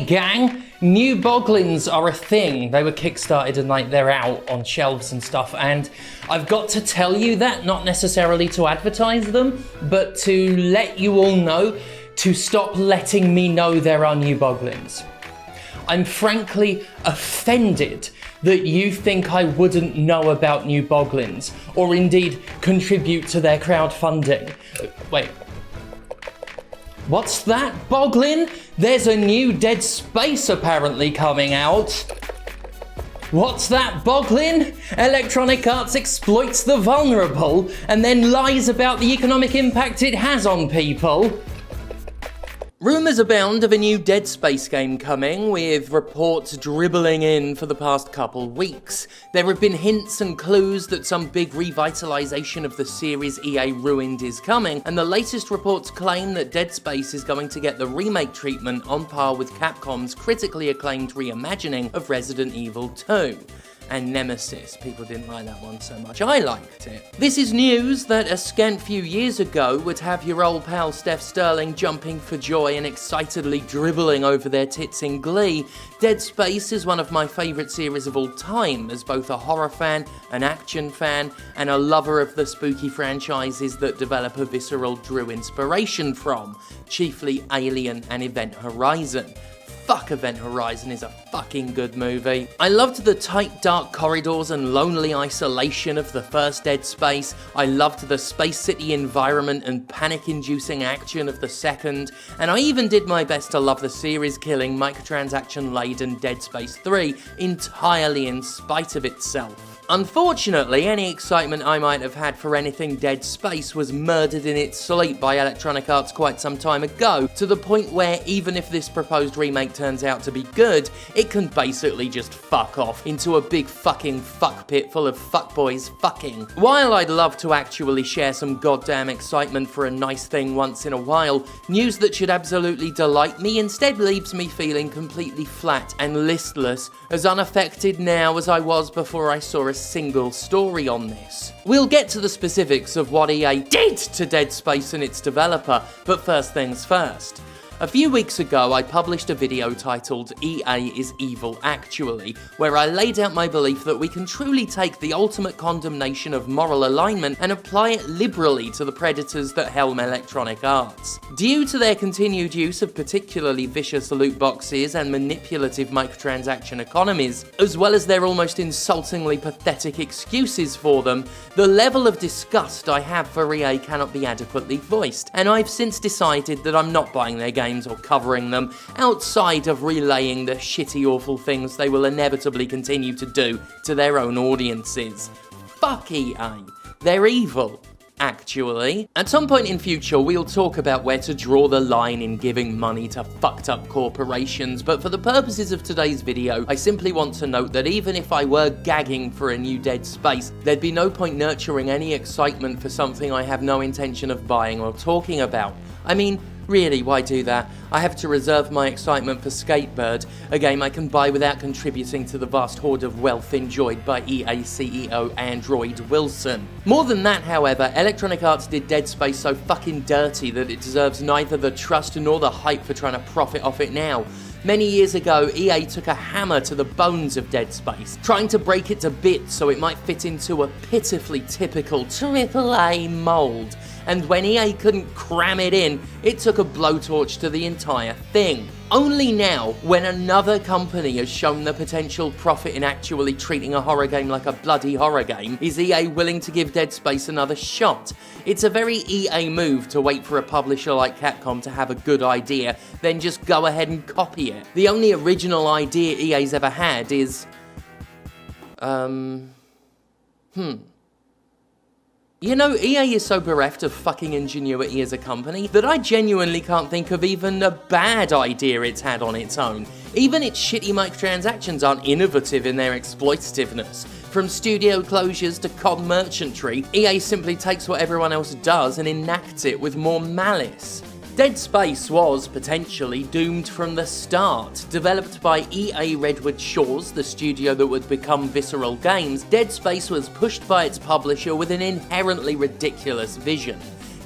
gang, new Boglins are a thing. They were kickstarted and they're out on shelves and stuff, and I've got to tell you that, not necessarily to advertise them, but to let you all know to stop letting me know there are new Boglins. I'm frankly offended that you think I wouldn't know about new Boglins, or indeed contribute to their crowdfunding. Wait. What's that, Boglin? There's a new Dead Space apparently coming out. What's that, Boglin? Electronic Arts exploits the vulnerable and then lies about the economic impact it has on people. Rumours abound of a new Dead Space game coming, with reports dribbling in for the past couple weeks. There have been hints and clues that some big revitalisation of the series EA ruined is coming, and the latest reports claim that Dead Space is going to get the remake treatment on par with Capcom's critically acclaimed reimagining of Resident Evil 2. And Nemesis. People didn't like that one so much. I liked it. This is news that a scant few years ago would have your old pal Steph Sterling jumping for joy and excitedly dribbling over their tits in glee. Dead Space is one of my favourite series of all time, as both a horror fan, an action fan, and a lover of the spooky franchises that developer visceral drew inspiration from, chiefly Alien and Event Horizon. Fuck, Event Horizon is a fucking good movie. I loved the tight, dark corridors and lonely isolation of the first Dead Space. I loved the Space City environment and panic-inducing action of the second. And I even did my best to love the series-killing, microtransaction-laden Dead Space 3 entirely in spite of itself. Unfortunately, any excitement I might have had for anything Dead Space was murdered in its sleep by Electronic Arts quite some time ago, to the point where even if this proposed remake turns out to be good, it can basically just fuck off into a big fucking fuck pit full of fuckboys fucking. While I'd love to actually share some goddamn excitement for a nice thing once in a while, news that should absolutely delight me instead leaves me feeling completely flat and listless, as unaffected now as I was before I saw a single story on this. We'll get to the specifics of what EA did to Dead Space and its developer, but first things first. A few weeks ago, I published a video titled EA is Evil Actually, where I laid out my belief that we can truly take the ultimate condemnation of moral alignment and apply it liberally to the predators that helm Electronic Arts. Due to their continued use of particularly vicious loot boxes and manipulative microtransaction economies, as well as their almost insultingly pathetic excuses for them, the level of disgust I have for EA cannot be adequately voiced, and I've since decided that I'm not buying their game or covering them, outside of relaying the shitty awful things they will inevitably continue to do to their own audiences. Fuck EA. They're evil. Actually. At some point in future, we'll talk about where to draw the line in giving money to fucked up corporations, but for the purposes of today's video, I simply want to note that even if I were gagging for a new Dead Space, there'd be no point nurturing any excitement for something I have no intention of buying or talking about. I mean, really, why do that? I have to reserve my excitement for Skatebird, a game I can buy without contributing to the vast hoard of wealth enjoyed by EA CEO Android Wilson. More than that, however, Electronic Arts did Dead Space so fucking dirty that it deserves neither the trust nor the hype for trying to profit off it now. Many years ago, EA took a hammer to the bones of Dead Space, trying to break it to bits so it might fit into a pitifully typical AAA mould. And when EA couldn't cram it in, it took a blowtorch to the entire thing. Only now, when another company has shown the potential profit in actually treating a horror game like a bloody horror game, is EA willing to give Dead Space another shot. It's a very EA move to wait for a publisher like Capcom to have a good idea, then just go ahead and copy it. The only original idea EA's ever had is... You know, EA is so bereft of fucking ingenuity as a company that I genuinely can't think of even a bad idea it's had on its own. Even its shitty microtransactions aren't innovative in their exploitativeness. From studio closures to COD merchantry, EA simply takes what everyone else does and enacts it with more malice. Dead Space was, potentially, doomed from the start. Developed by EA Redwood Shores, the studio that would become Visceral Games, Dead Space was pushed by its publisher with an inherently ridiculous vision.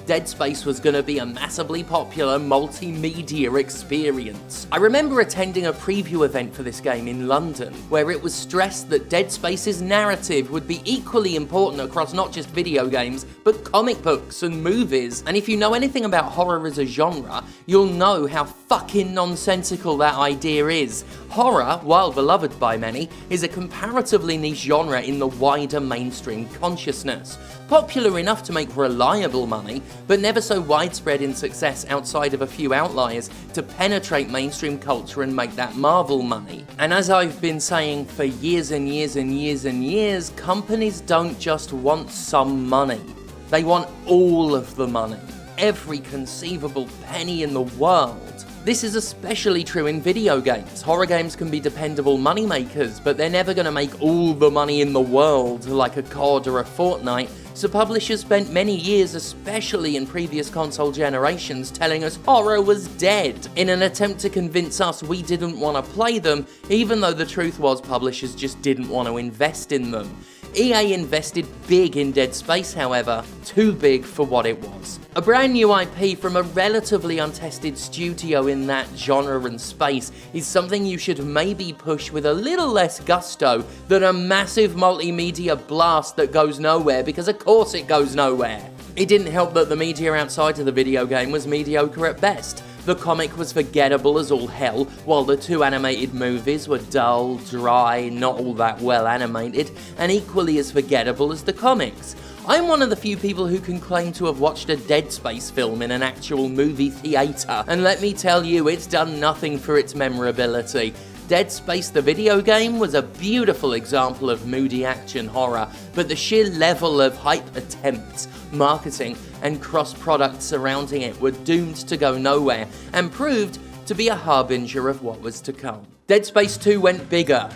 Dead Space was going to be a massively popular multimedia experience. I remember attending a preview event for this game in London, where it was stressed that Dead Space's narrative would be equally important across not just video games, but comic books and movies. And if you know anything about horror as a genre, you'll know how fucking nonsensical that idea is. Horror, while beloved by many, is a comparatively niche genre in the wider mainstream consciousness. Popular enough to make reliable money, but never so widespread in success outside of a few outliers to penetrate mainstream culture and make that Marvel money. And as I've been saying for years and years and years and years, companies don't just want some money. They want all of the money. Every conceivable penny in the world. This is especially true in video games. Horror games can be dependable moneymakers, but they're never going to make all the money in the world like a COD or a Fortnite, so publishers spent many years, especially in previous console generations, telling us horror was dead, in an attempt to convince us we didn't want to play them, even though the truth was publishers just didn't want to invest in them. EA invested big in Dead Space, however, too big for what it was. A brand new IP from a relatively untested studio in that genre and space is something you should maybe push with a little less gusto than a massive multimedia blast that goes nowhere, because of course it goes nowhere. It didn't help that the media outside of the video game was mediocre at best. The comic was forgettable as all hell, while the two animated movies were dull, dry, not all that well animated, and equally as forgettable as the comics. I'm one of the few people who can claim to have watched a Dead Space film in an actual movie theatre, and let me tell you, it's done nothing for its memorability. Dead Space the video game was a beautiful example of moody action horror, but the sheer level of hype attempts, marketing, and cross-products surrounding it were doomed to go nowhere, and proved to be a harbinger of what was to come. Dead Space 2 went bigger,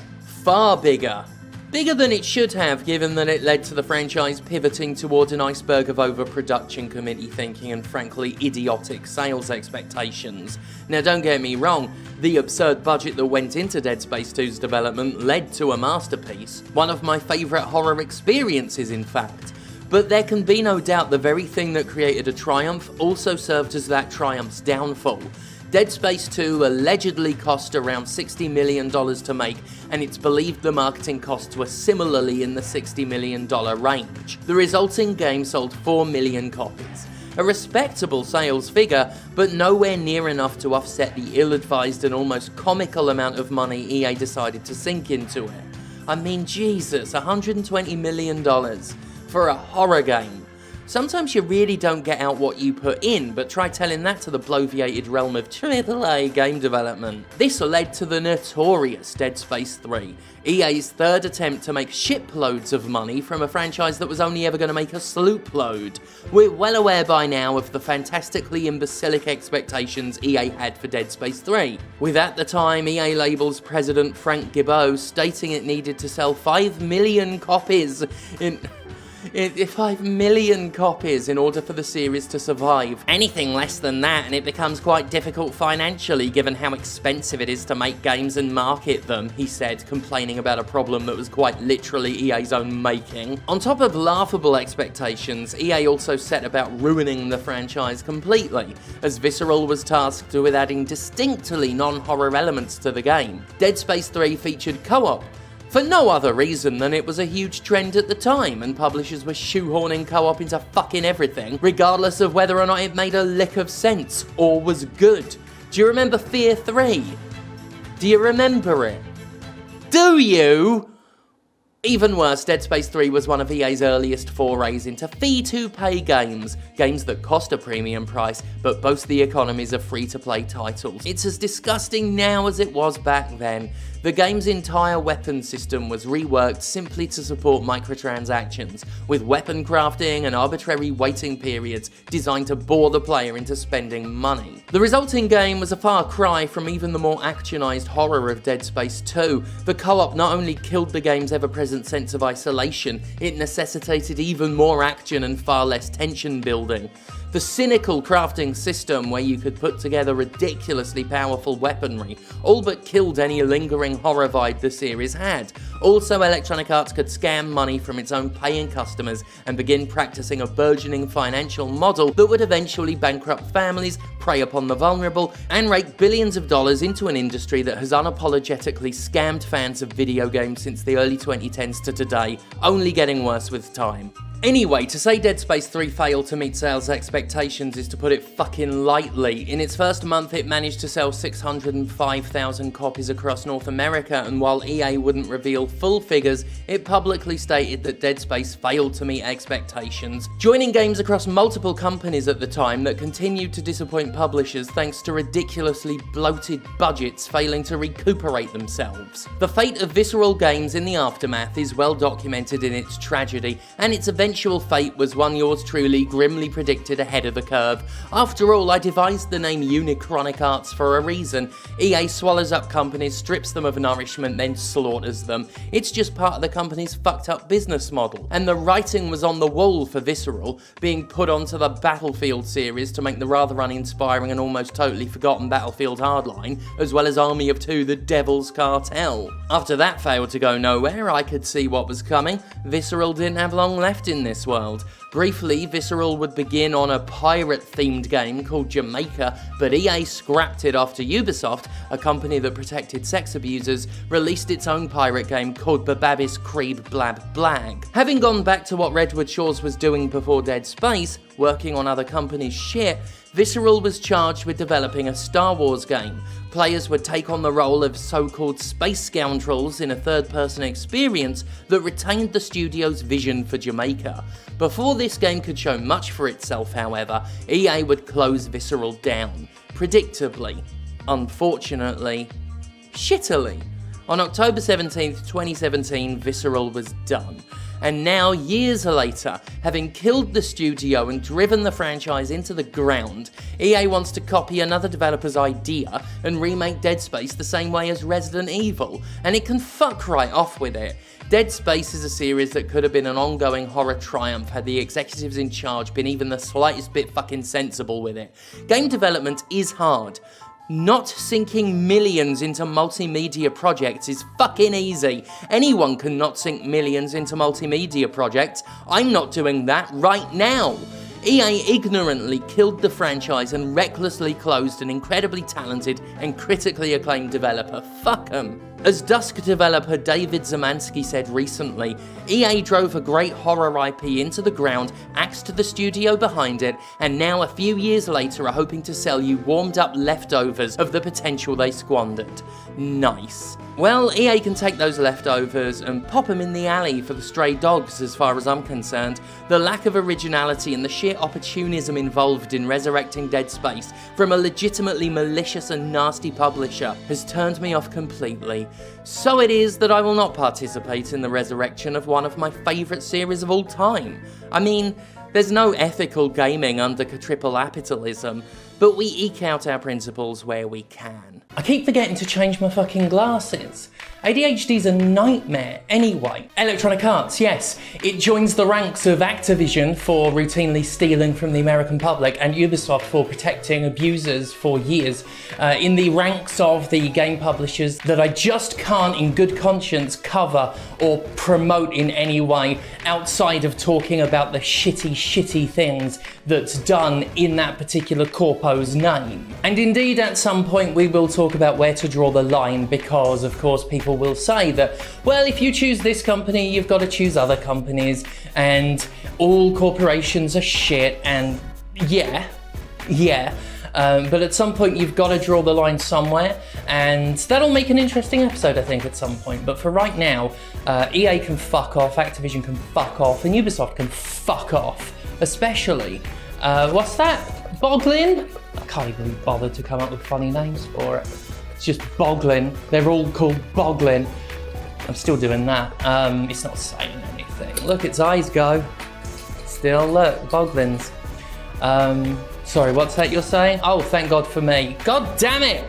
far bigger. Bigger than it should have, given that it led to the franchise pivoting toward an iceberg of overproduction committee thinking and frankly idiotic sales expectations. Now don't get me wrong, the absurd budget that went into Dead Space 2's development led to a masterpiece, one of my favourite horror experiences in fact. But there can be no doubt the very thing that created a triumph also served as that triumph's downfall. Dead Space 2 allegedly cost around $60 million to make, and it's believed the marketing costs were similarly in the $60 million range. The resulting game sold 4 million copies. A respectable sales figure, but nowhere near enough to offset the ill-advised and almost comical amount of money EA decided to sink into it. I mean, Jesus, $120 million for a horror game. Sometimes you really don't get out what you put in, but try telling that to the bloviated realm of AAA game development. This led to the notorious Dead Space 3, EA's third attempt to make shiploads of money from a franchise that was only ever going to make a sloop load. We're well aware by now of the fantastically imbecilic expectations EA had for Dead Space 3, with at the time EA Label's president Frank Gibeau stating it needed to sell 5 million copies in 5 million copies in order for the series to survive. Anything less than that and it becomes quite difficult financially given how expensive it is to make games and market them, he said, complaining about a problem that was quite literally EA's own making. On top of laughable expectations, EA also set about ruining the franchise completely, as Visceral was tasked with adding distinctly non-horror elements to the game. Dead Space 3 featured co-op, for no other reason than it was a huge trend at the time, and publishers were shoehorning co-op into fucking everything, regardless of whether or not it made a lick of sense, or was good. Do you remember Fear 3? Do you remember it? Do you? Even worse, Dead Space 3 was one of EA's earliest forays into fee-to-pay games that cost a premium price, but boast the economies of free-to-play titles. It's as disgusting now as it was back then. The game's entire weapon system was reworked simply to support microtransactions, with weapon crafting and arbitrary waiting periods designed to bore the player into spending money. The resulting game was a far cry from even the more actionized horror of Dead Space 2. The co-op not only killed the game's ever-present sense of isolation, it necessitated even more action and far less tension building. the cynical crafting system where you could put together ridiculously powerful weaponry, all but killed any lingering horror vibe the series had. Also, Electronic Arts could scam money from its own paying customers and begin practicing a burgeoning financial model that would eventually bankrupt families, prey upon the vulnerable, and rake billions of dollars into an industry that has unapologetically scammed fans of video games since the early 2010s to today, only getting worse with time. Anyway, to say Dead Space 3 failed to meet sales expectations is to put it fucking lightly. In its first month, it managed to sell 605,000 copies across North America, and while EA wouldn't reveal full figures, it publicly stated that Dead Space failed to meet expectations, joining games across multiple companies at the time that continued to disappoint publishers thanks to ridiculously bloated budgets failing to recuperate themselves. The fate of Visceral Games in the aftermath is well documented in its tragedy, and its eventual fate was one yours truly grimly predicted ahead of the curve. After all, I devised the name Unicronic Arts for a reason. EA swallows up companies, strips them of nourishment, then slaughters them. It's just part of the company's fucked up business model. And the writing was on the wall for Visceral, being put onto the Battlefield series to make the rather uninspiring and almost totally forgotten Battlefield Hardline, as well as Army of Two: The Devil's Cartel. After that failed to go nowhere, I could see what was coming. Visceral didn't have long left in this world. Briefly, Visceral would begin on a pirate-themed game called Jamaica, but EA scrapped it after Ubisoft, a company that protected sex abusers, released its own pirate game called Bababis Creeb Blab Blag. Having gone back to what Redwood Shores was doing before Dead Space, working on other companies' shit, Visceral was charged with developing a Star Wars game. Players would take on the role of so-called space scoundrels in a third-person experience that retained the studio's vision for Jamaica. Before this game could show much for itself, however, EA would close Visceral down. Predictably. Unfortunately. Shittily. On October 17th, 2017, Visceral was done. And now, years later, having killed the studio and driven the franchise into the ground, EA wants to copy another developer's idea and remake Dead Space the same way as Resident Evil, and it can fuck right off with it. Dead Space is a series that could have been an ongoing horror triumph had the executives in charge been even the slightest bit fucking sensible with it. Game development is hard. Not sinking millions into multimedia projects is fucking easy. Anyone can not sink millions into multimedia projects. I'm not doing that right now. EA ignorantly killed the franchise and recklessly closed an incredibly talented and critically acclaimed developer. Fuck 'em. As Dusk developer David Zemansky said recently, EA drove a great horror IP into the ground, axed the studio behind it, and now a few years later are hoping to sell you warmed up leftovers of the potential they squandered. Nice. Well, EA can take those leftovers and pop them in the alley for the stray dogs as far as I'm concerned. The lack of originality and the sheer opportunism involved in resurrecting Dead Space from a legitimately malicious and nasty publisher has turned me off completely. So it is that I will not participate in the resurrection of one of my favourite series of all time. I mean, there's no ethical gaming under triple capitalism, but we eke out our principles where we can. I keep forgetting to change my fucking glasses. ADHD's a nightmare. Anyway, Electronic Arts, yes, it joins the ranks of Activision for routinely stealing from the American public and Ubisoft for protecting abusers for years, in the ranks of the game publishers that I just can't in good conscience cover or promote in any way outside of talking about the shitty things that's done in that particular corpo's name. And indeed, at some point we will talk about where to draw the line, because of course people will say that, well, if you choose this company, you've got to choose other companies, and all corporations are shit, and yeah. But at some point you've got to draw the line somewhere, and that'll make an interesting episode, I think, at some point. But for right now, EA can fuck off, Activision can fuck off, and Ubisoft can fuck off. Especially, what's that? Boglin? I can't even be bothered to come up with funny names for it. It's just Boglin. They're all called Boglin. I'm still doing that. It's not saying anything. Look, its eyes go. Still, look, Boglins. Sorry, what's that you're saying? Oh, thank God for me. God damn it!